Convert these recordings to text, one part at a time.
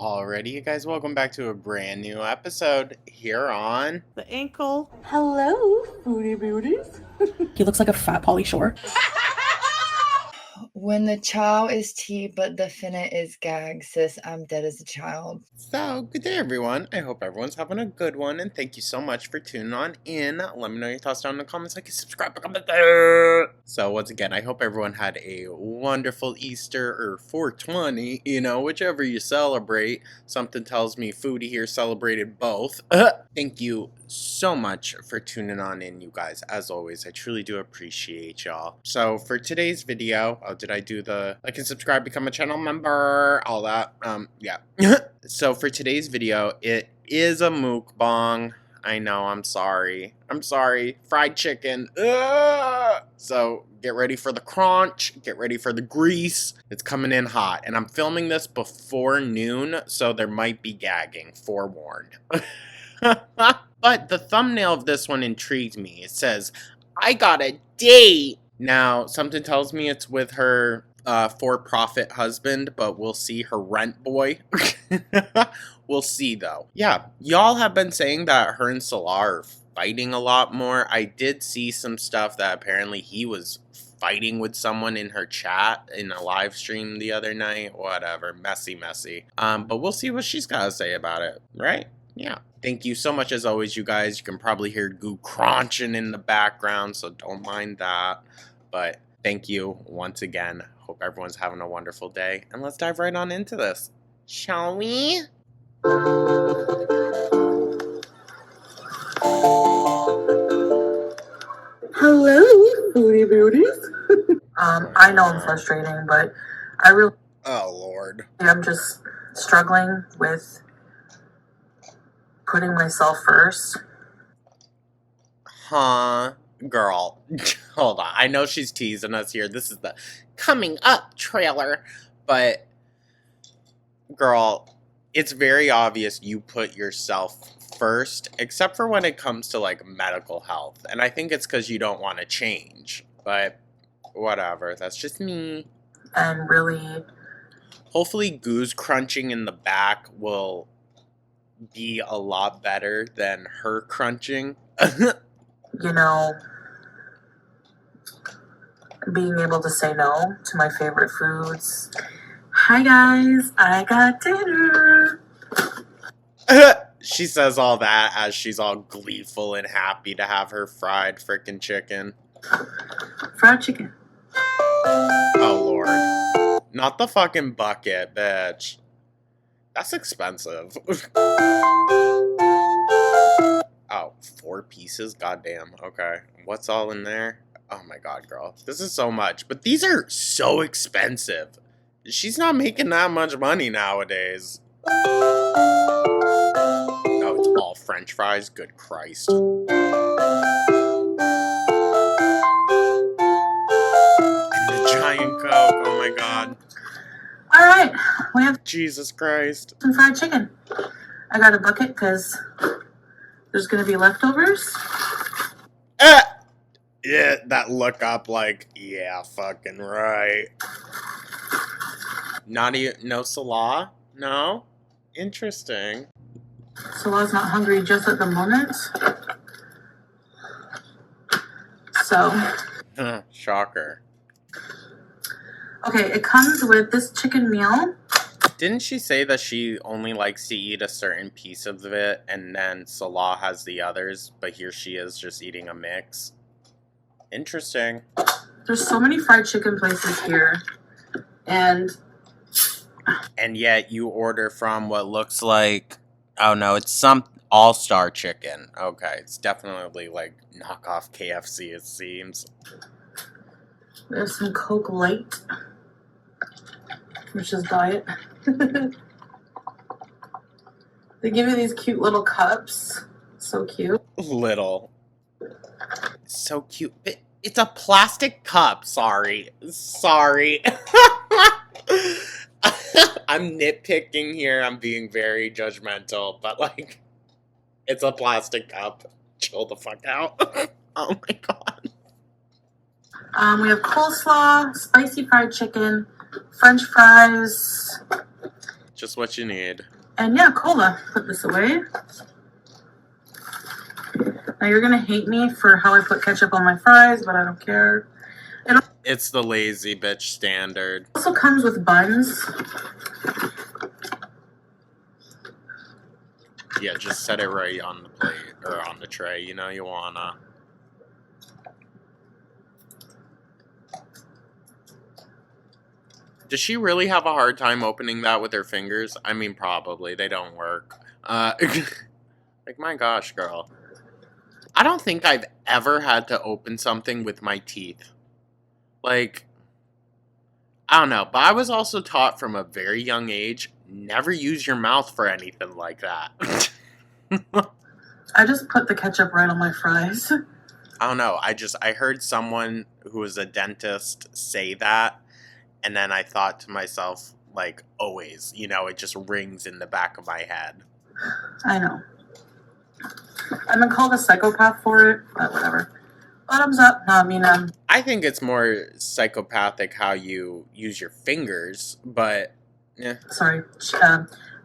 Alrighty, you guys, welcome back to a brand new episode here on The ankle. Hello, Foodie Beauties. He looks like a fat Pauly Shore. When the chow is tea, but the finna is gag, sis, I'm dead as a child. So, good day everyone. I hope everyone's having a good one, and thank you so much for tuning on in. Let me know your thoughts down in the comments, like, subscribe, comment there. So, once again, I hope everyone had a wonderful Easter or 420, whichever you celebrate. Something tells me Foodie here celebrated both. Thank you so much for tuning on in, you guys. As always, I truly do appreciate y'all. So, for today's video, did I do the like and subscribe, become a channel member, all that? Yeah. So for today's video, it is a mukbang. I know, I'm sorry. Fried chicken. Ugh! So get ready for the crunch, get ready for the grease. It's coming in hot, and I'm filming this before noon, so there might be gagging, forewarned. But the thumbnail of this one intrigued me. It says, I got a date. Now, something tells me it's with her for-profit husband, but we'll see, her rent boy. We'll see, though. Yeah, y'all have been saying that her and Salah are fighting a lot more. I did see some stuff that apparently he was fighting with someone in her chat in a live stream the other night. Whatever, messy. But we'll see what she's got to say about it, right? Yeah. Thank you so much as always, you guys. You can probably hear Goo crunching in the background, so don't mind that. But thank you once again. Hope everyone's having a wonderful day. And let's dive right on into this. Shall we? Hello, Foodie Beauties. I know I'm frustrating, but I really Oh, Lord. am just struggling with putting myself first. Huh? Girl. Hold on. I know she's teasing us here. This is the coming up trailer. But, girl, it's very obvious you put yourself first, except for when it comes to, like, medical health. And I think it's because you don't want to change. But, whatever. That's just me. And really, Hopefully, goose crunching in the back will be a lot better than her crunching. being able to say no to my favorite foods. Hi guys, I got dinner. She says all that as she's all gleeful and happy to have her fried frickin' chicken. Fried chicken. Oh, Lord. Not the fucking bucket, bitch. That's expensive. Oh, 4 pieces? Goddamn. Okay. What's all in there? Oh my god, girl. This is so much. But these are so expensive. She's not making that much money nowadays. Oh, it's all French fries? Good Christ. And the giant Coke. Oh my god. Alright, we have Jesus Christ. some fried chicken. I got a bucket because there's going to be leftovers. Yeah, that look up like, yeah, fucking right. No Salah? No? Interesting. Salah's not hungry just at the moment. So, Shocker. okay, it comes with this chicken meal. Didn't she say that she only likes to eat a certain piece of it and then Salah has the others, but here she is just eating a mix? Interesting. There's so many fried chicken places here. And yet you order from what looks like, oh no, it's some all-star chicken. Okay, it's definitely like knockoff KFC, it seems. there's some Coke Light, which is diet. They give you these cute little cups. So cute. Little. So cute. It's a plastic cup. Sorry. I'm nitpicking here. I'm being very judgmental. But, like, it's a plastic cup. Chill the fuck out. Oh, my God. We have coleslaw, spicy fried chicken, French fries. Just what you need. And yeah, cola. Put this away. Now you're gonna hate me for how I put ketchup on my fries, but I don't care. It's the lazy bitch standard. It also comes with buns. Yeah, just set it right on the plate, or on the tray, you know, you wanna. Does she really have a hard time opening that with her fingers? I mean, probably. They don't work. Like, my gosh, girl. I don't think I've ever had to open something with my teeth. Like, I don't know. But I was also taught from a very young age, never use your mouth for anything like that. I just put the ketchup right on my fries. I don't know. I heard someone who was a dentist say that, and then I thought to myself, like, always, you know, it just rings in the back of my head. I know. I've been called a psychopath for it, but whatever. Bottoms up. No, I mean, I think it's more psychopathic how you use your fingers, but yeah. sorry.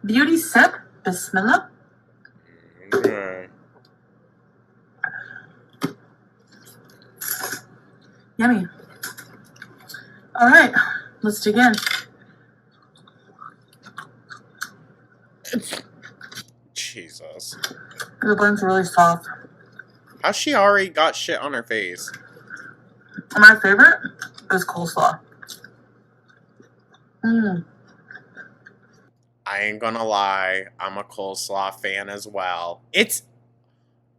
Beauty sip. Bismillah. Mm. Yummy. All right, let's dig in. Jesus. The bun's really soft. How's she already got shit on her face? My favorite is coleslaw. Mmm. I ain't gonna lie, I'm a coleslaw fan as well.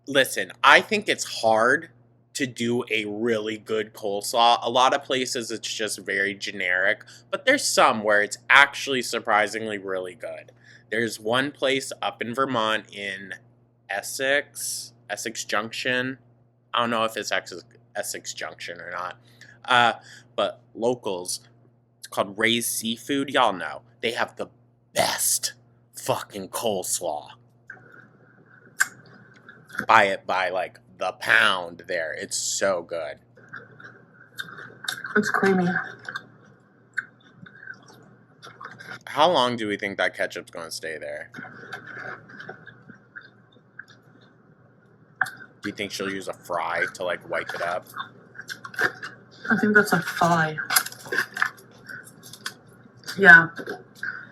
Listen, I think it's hard to do a really good coleslaw. A lot of places it's just very generic, but there's some where it's actually surprisingly really good. There's one place up in Vermont in Essex Junction. I don't know if it's Essex Junction or not. But locals, it's called Ray's Seafood. Y'all know. They have the best fucking coleslaw. Buy it by like the pound there. It's so good. It's creamy. How long do we think that ketchup's going to stay there? Do you think she'll use a fry to like wipe it up? I think that's a thigh. Yeah.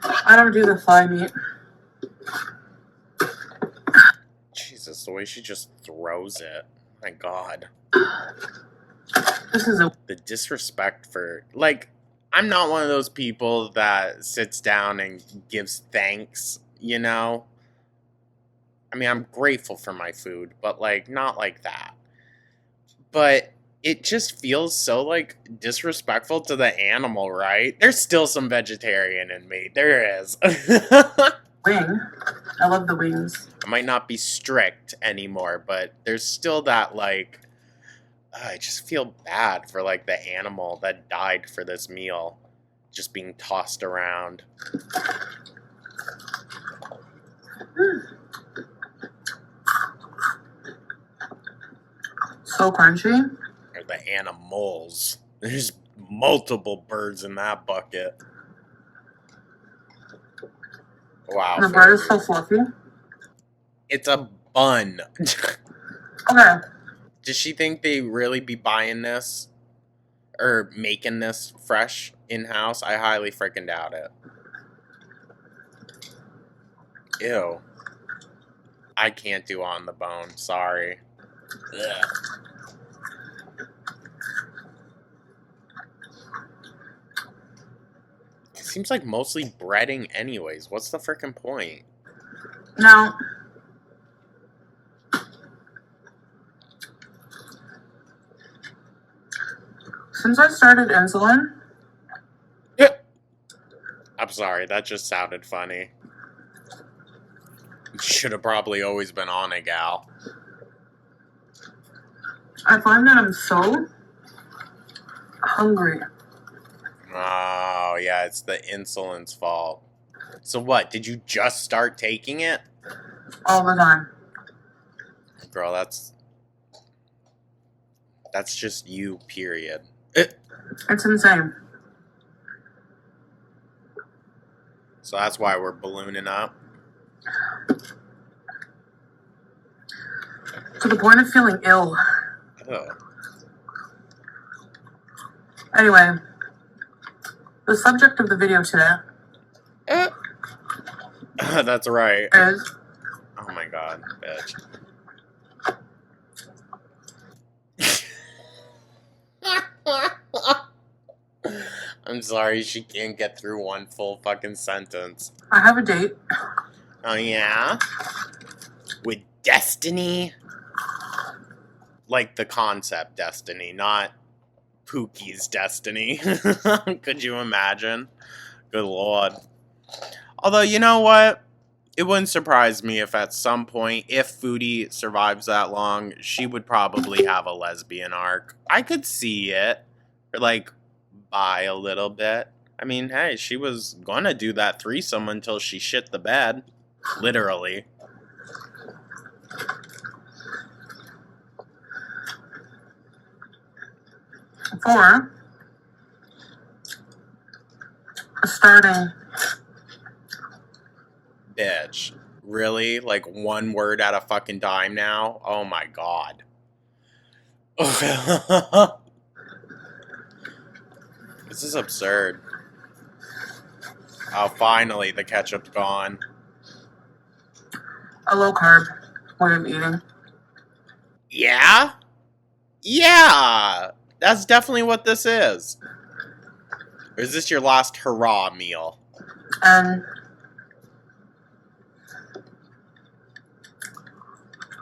I don't do the thigh meat. Jesus, the way she just throws it. My God. This is The disrespect for, like, I'm not one of those people that sits down and gives thanks, you know? I mean, I'm grateful for my food, but, like, not like that. But it just feels so, like, disrespectful to the animal, right? There's still some vegetarian in me. There is. wing. I love the wings. I might not be strict anymore, but there's still that, like, I just feel bad for, like, the animal that died for this meal just being tossed around. So crunchy. Or the animals. There's multiple birds in that bucket. Wow. The bread is so fluffy. It's a bun. Okay. Does she think they really be buying this? Or making this fresh in-house? I highly freaking doubt it. Ew. I can't do on the bone. Sorry. Ugh. It seems like mostly breading anyways. What's the freaking point? Now, since I started insulin, I'm sorry, that just sounded funny. Should have probably always been on it, gal. I find that I'm so hungry. Oh, yeah, it's the insulin's fault. So what, did you just start taking it? All the time. Girl, that's just you, period. It's insane. So that's why we're ballooning up. To the point of feeling ill. Oh. Anyway, the subject of the video today That's right. is Oh my god, bitch. I'm sorry, she can't get through one full fucking sentence. I have a date. Oh yeah? With Destiny? Like the concept Destiny, not Pookie's Destiny. Could you imagine? Good lord. Although, you know what? It wouldn't surprise me if at some point, if Foodie survives that long, she would probably have a lesbian arc. I could see it. Or, like, bi a little bit. I mean, hey, she was gonna do that threesome until she shit the bed. Literally. For starting. Bitch. Really? Like, one word at a fucking dime now? Oh my god. This is absurd. Oh, finally, the ketchup's gone. A low carb way of eating. Yeah? Yeah! That's definitely what this is. Or is this your last hurrah meal? And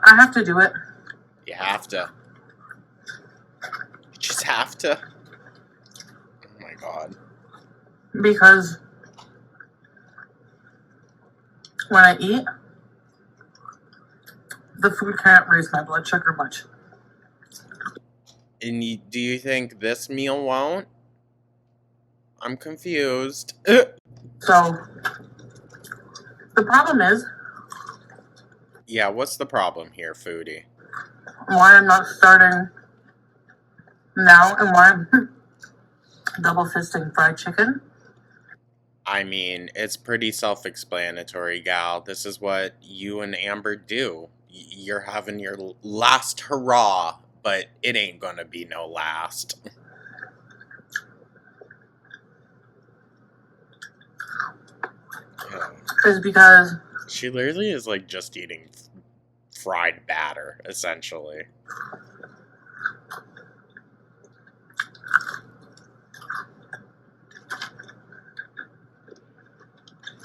I have to do it. You have to. You just have to. Oh my god. Because when I eat, the food can't raise my blood sugar much. And do you think this meal won't? I'm confused. So, the problem is Yeah, what's the problem here, Foodie? why I'm not starting now and why I'm double fisting fried chicken. I mean, it's pretty self-explanatory, gal. This is what you and Amber do. You're having your last hurrah, but it ain't gonna be no last. Is because She literally is like just eating fried batter, essentially.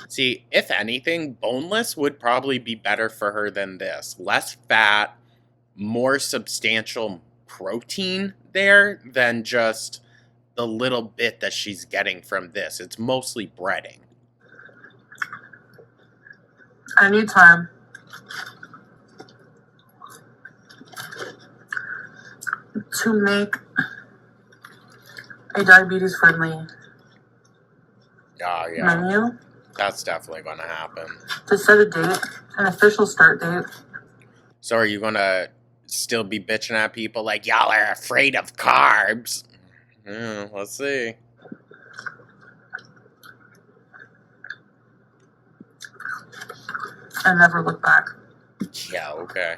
See, if anything, boneless would probably be better for her than this. Less fat, more substantial protein there than just the little bit that she's getting from this. It's mostly breading. I need time to make a diabetes friendly Oh, yeah. menu, That's definitely going to happen. to set a date, an official start date. So are you going to still be bitching at people like, y'all are afraid of carbs? Let's see. And never look back. Yeah, okay.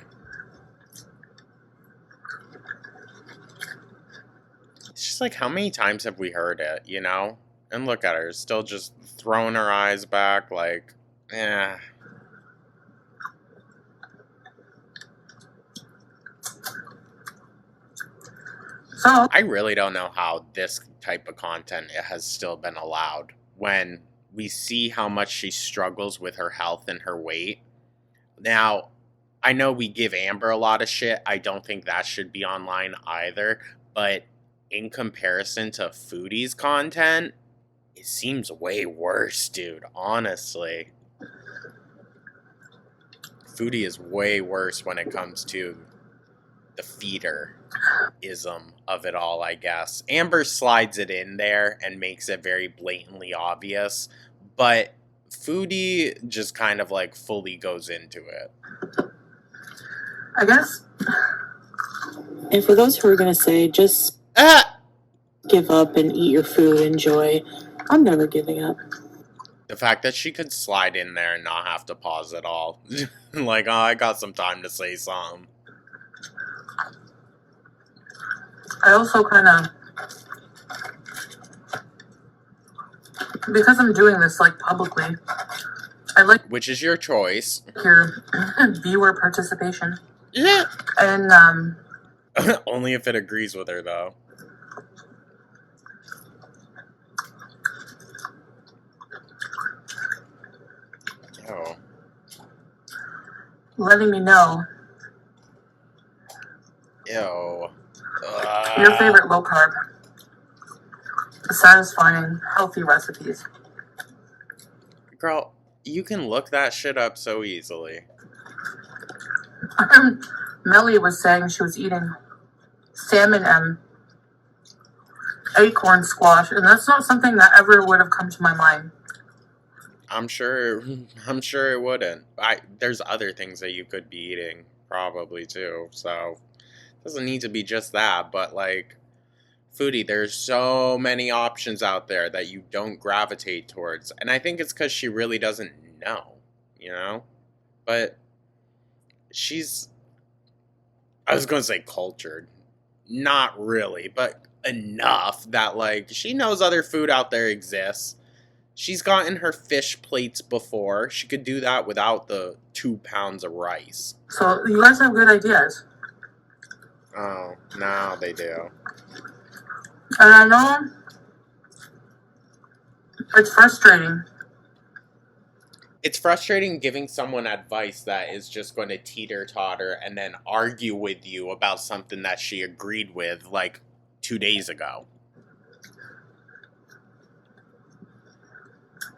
It's just like, how many times have we heard it, you know? And look at her, still just throwing her eyes back like, eh. So, I really don't know how this type of content has still been allowed when we see how much she struggles with her health and her weight. Now, I know we give Amber a lot of shit. I don't think that should be online either. But in comparison to Foodie's content, it seems way worse, dude. Honestly. Foodie is way worse when it comes to the feeder-ism of it all, I guess. Amber slides it in there and makes it very blatantly obvious. But Foodie just kind of like fully goes into it. I guess And for those who are going to say, just give up and eat your food, enjoy, I'm never giving up. The fact that she could slide in there and not have to pause at all. Like, oh, I got some time to say something. I also kind of, because I'm doing this like publicly, I like Which is your choice. your viewer participation. Yeah. And Only if it agrees with her, though. Oh. letting me know Ew. your favorite low carb, satisfying, healthy recipes. Girl, you can look that shit up so easily. Melly was saying she was eating salmon and acorn squash, and that's not something that ever would have come to my mind. I'm sure it wouldn't. There's other things that you could be eating, probably, too. So, it doesn't need to be just that, but, like, Foodie, there's so many options out there that you don't gravitate towards. And I think it's because she really doesn't know, you know? But she's, I was going to say cultured. Not really, but enough that, like, she knows other food out there exists. She's gotten her fish plates before. She could do that without the 2 pounds of rice. So you guys have good ideas. Oh, now they do. And I know it's frustrating. It's frustrating giving someone advice that is just going to teeter-totter and then argue with you about something that she agreed with, like, 2 days ago.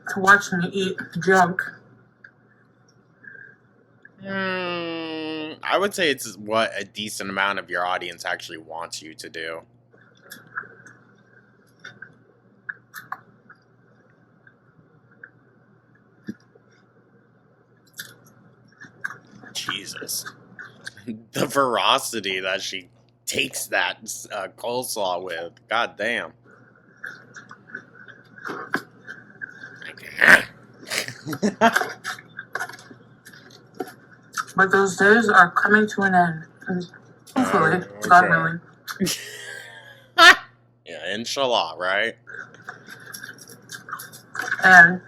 To watch me eat junk. I would say it's what a decent amount of your audience actually wants you to do. Jesus. The ferocity that she takes that coleslaw with. God damn. But those days are coming to an end. And hopefully, God willing. Yeah, inshallah, right? And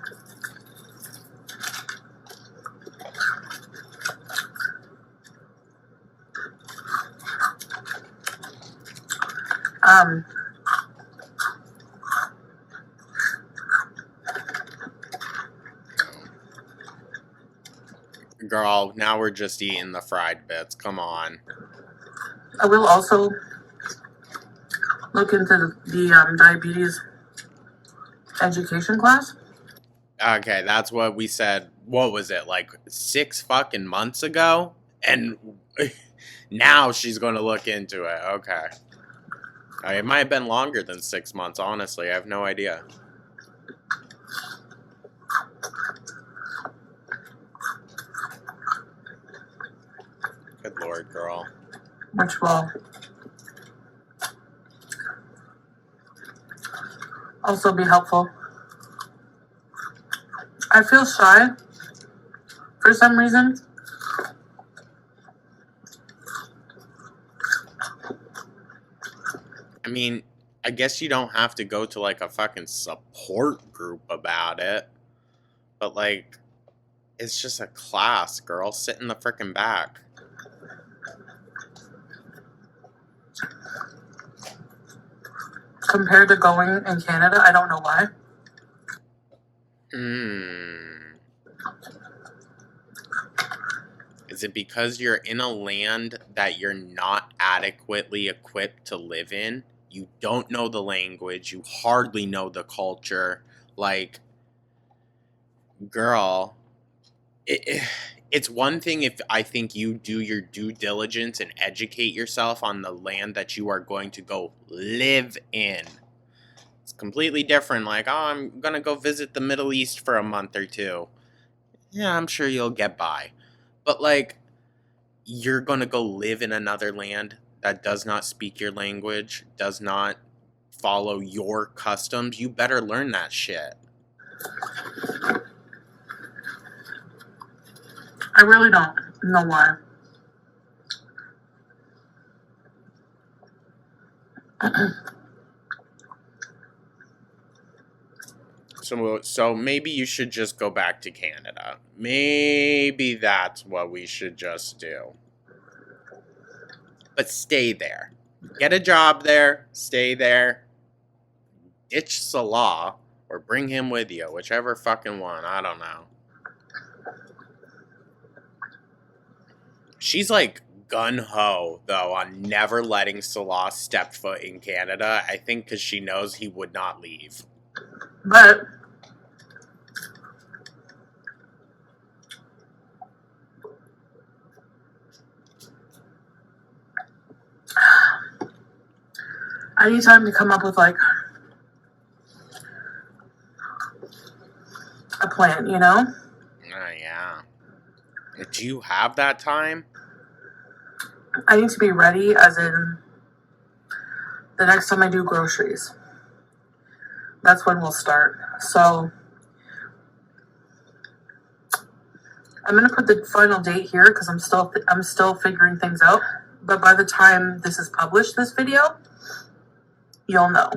Girl, now we're just eating the fried bits. Come on. I will also look into the diabetes education class. Okay, that's what we said. What was it, like 6 fucking months ago? And now she's going to look into it. Okay. It might have been longer than 6 months, honestly. I have no idea. Good lord, girl. Which will also be helpful. I feel shy for some reason. I mean, I guess you don't have to go to like a fucking support group about it. But like, it's just a class, girl. Sit in the frickin' back. Compared to going in Canada, I don't know why. Is it because you're in a land that you're not adequately equipped to live in? You don't know the language. You hardly know the culture. Like, girl, it's one thing if I think you do your due diligence and educate yourself on the land that you are going to go live in. It's completely different. Like, oh, I'm going to go visit the Middle East for a month or two. Yeah, I'm sure you'll get by. But, like, you're going to go live in another land that does not speak your language, does not follow your customs. You better learn that shit. I really don't know why. So maybe you should just go back to Canada. Maybe that's what we should just do. But stay there. Get a job there. Stay there. Ditch Salah or bring him with you. Whichever fucking one. I don't know. She's like gun-ho, though, on never letting Salah step foot in Canada. I think because she knows he would not leave. But I need time to come up with like a plan, you know? Yeah. Do you have that time? I need to be ready, as in the next time I do groceries. That's when we'll start. So I'm gonna put the final date here because I'm still figuring things out. But by the time this is published, this video, you'll know.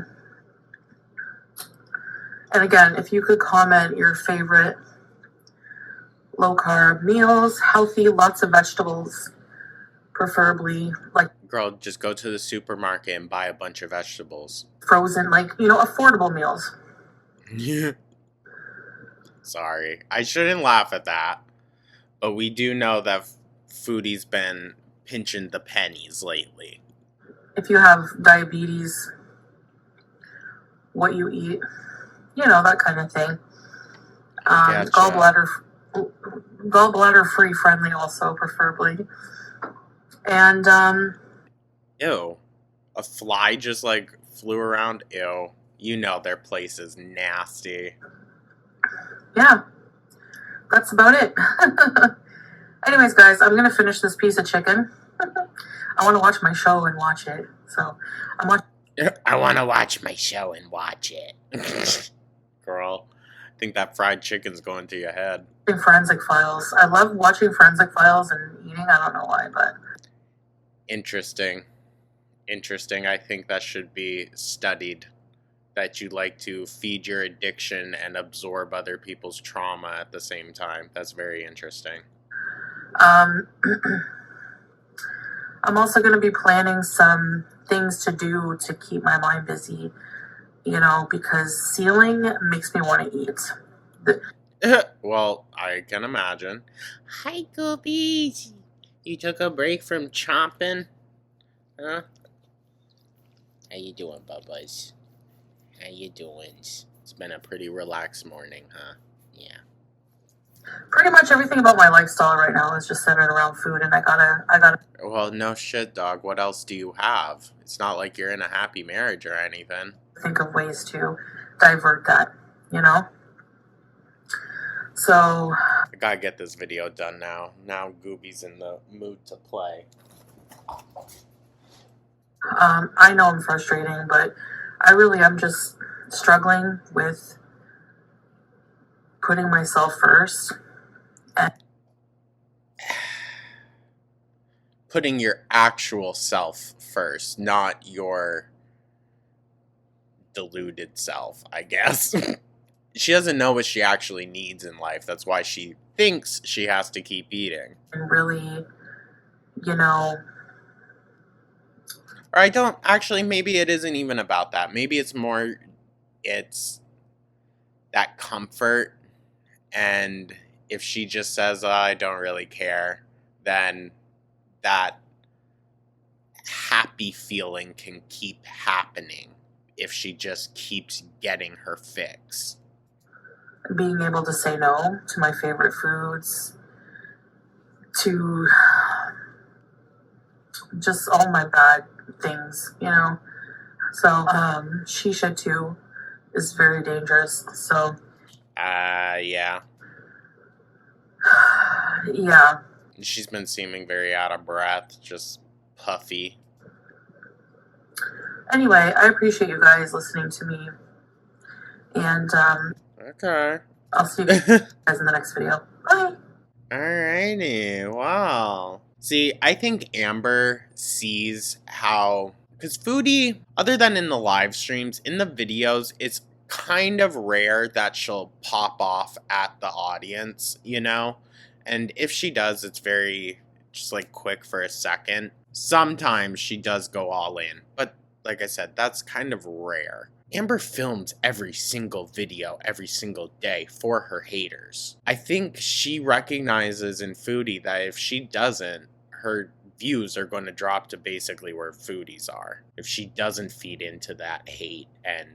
And again, if you could comment your favorite low carb meals, healthy, lots of vegetables, preferably like Girl, just go to the supermarket and buy a bunch of vegetables. frozen, like, you know, affordable meals. Sorry. I shouldn't laugh at that. But we do know that Foodie's been pinching the pennies lately. If you have diabetes, what you eat, you know, that kind of thing. Gotcha. Gallbladder free friendly also, preferably. And Ew. A fly just like flew around? Ew. You know their place is nasty. yeah, that's about it. Anyways, guys, I'm gonna finish this piece of chicken. I want to watch my show and watch it. So I'm watching. I want to watch my show and watch it. Girl, I think that fried chicken's going to your head. Forensic Files. I love watching Forensic Files and eating. I don't know why, but Interesting. I think that should be studied. That you like to feed your addiction and absorb other people's trauma at the same time. That's very interesting. I'm also going to be planning some things to do to keep my mind busy, you know, because sealing makes me want to eat. Well, I can imagine. Hi, Goobies. You took a break from chomping? Huh? How you doing, Bubbas? How you doing? It's been a pretty relaxed morning, huh? Yeah. Pretty much everything about my lifestyle right now is just centered around food, and I gotta. Well, no shit, dog. What else do you have? It's not like you're in a happy marriage or anything. Think of ways to divert that, you know? So I gotta get this video done now. Now Gooby's in the mood to play. I know I'm frustrating, but I really am just struggling with putting myself first. And Putting your actual self first, not your deluded self, I guess. She doesn't know what she actually needs in life. That's why she thinks she has to keep eating. really, you know, Or I don't, actually, maybe it isn't even about that. Maybe it's more, it's that comfort. And if she just says, oh, I don't really care, then that happy feeling can keep happening if she just keeps getting her fix. being able to say no to my favorite foods, to just all my bad things, you know. So shisha too is very dangerous. So Yeah. yeah. She's been seeming very out of breath, just puffy. Anyway, I appreciate you guys listening to me, and Okay. I'll see you guys in the next video. Bye. Alrighty, wow. See, I think Amber sees how, because Foodie, other than in the live streams, in the videos, it's kind of rare that she'll pop off at the audience, you know? And if she does, it's very just like quick for a second. Sometimes she does go all in, but like I said, that's kind of rare. Amber films every single video every single day for her haters. I think she recognizes in Foodie that if she doesn't, her views are going to drop to basically where Foodie's are. If she doesn't feed into that hate and,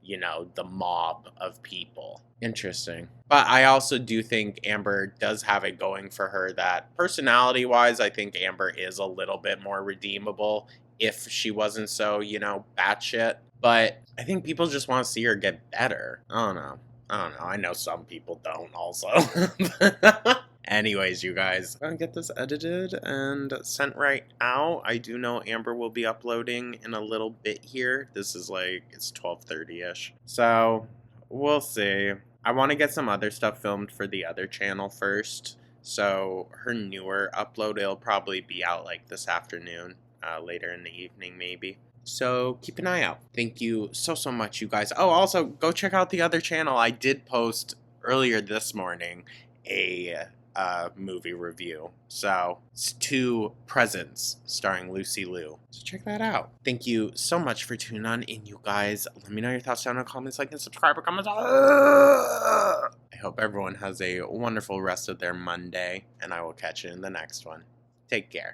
you know, the mob of people. Interesting. But I also do think Amber does have it going for her that personality-wise, I think Amber is a little bit more redeemable if she wasn't so, you know, batshit. But I think people just want to see her get better. I don't know. I know some people don't also. Anyways, you guys, I'm gonna get this edited and sent right out. I do know Amber will be uploading in a little bit here. This is like, it's 12:30-ish. So, we'll see. I want to get some other stuff filmed for the other channel first. So, her newer upload, it'll probably be out like this afternoon, later in the evening maybe. So keep an eye out. Thank you so much, you guys. Oh, also, go check out the other channel. I did post earlier this morning a movie review. So it's 2 Presents starring Lucy Liu. So check that out. Thank you so much for tuning on in, you guys. Let me know your thoughts down in the comments, like and subscribe, or comments. I hope everyone has a wonderful rest of their Monday, and I will catch you in the next one. Take care.